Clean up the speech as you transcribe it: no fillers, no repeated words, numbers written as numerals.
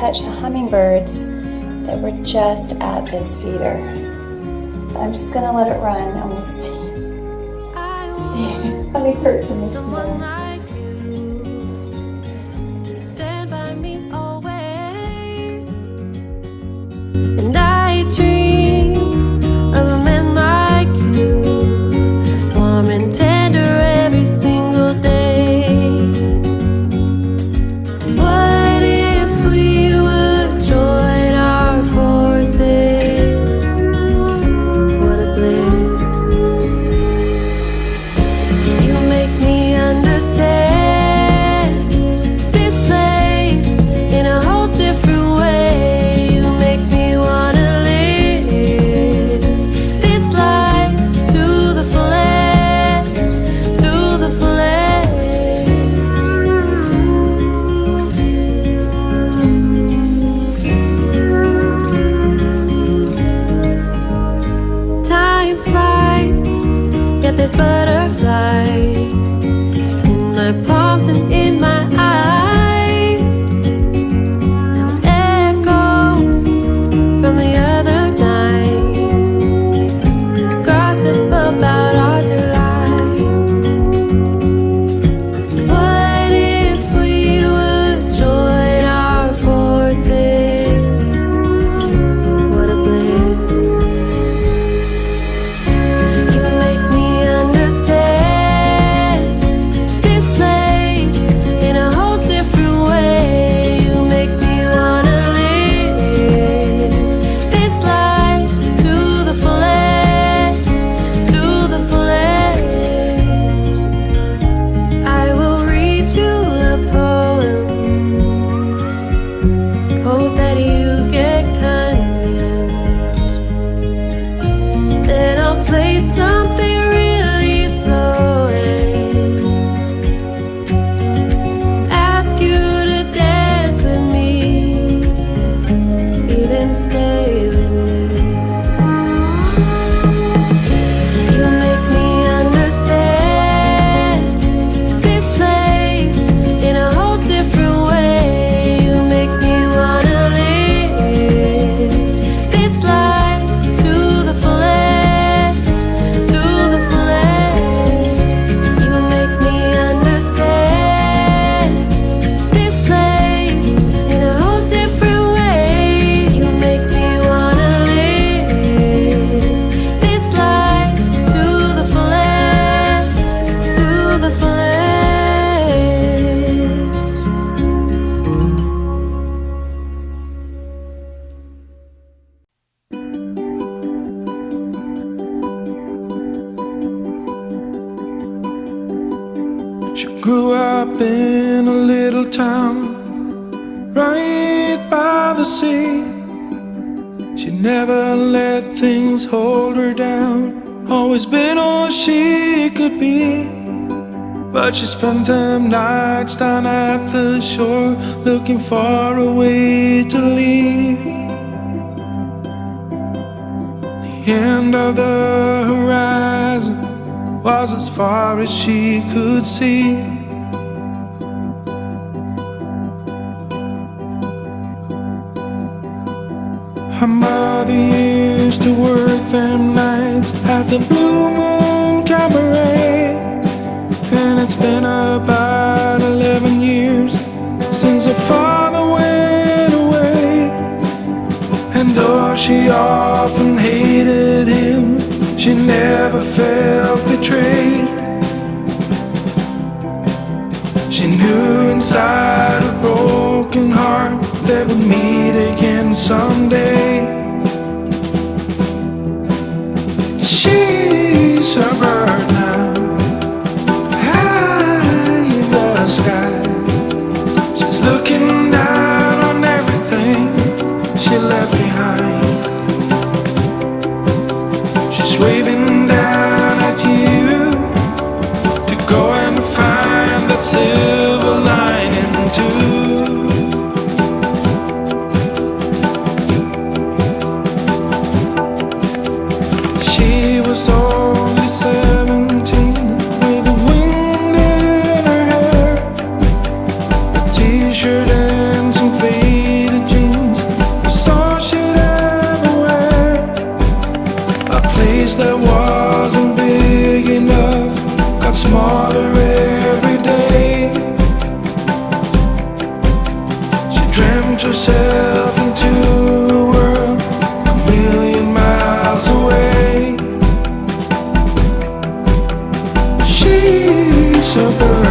catch the hummingbirds that were just at this feeder. So I'm just gonna let it run and we'll see hummingbirds in the snow. And I dream of a man like you, warm and tender every single day. What if we would join our forces? What a bliss. You make me understand this place in a whole different way. There's butterflies in my palms and in my eyes. Now echoes from the other night, gossip about our delight. What if we would join our forces? What a bliss. You make me grew up in a little town right by the sea. She never let things hold her down, always been all she could be. But she spent them nights down at the shore, looking for a way to leave. The end of the horizon was as far as she could see. Her mother used to work them nights at the Blue Moon Cabaret, and it's been about 11 years since her father went away. And though she often hated him, she never felt betrayed. She knew inside her broken heart they would meet again someday. She's a bird now, high in the sky. She's looking down on everything she left behind. She's waving down at so good.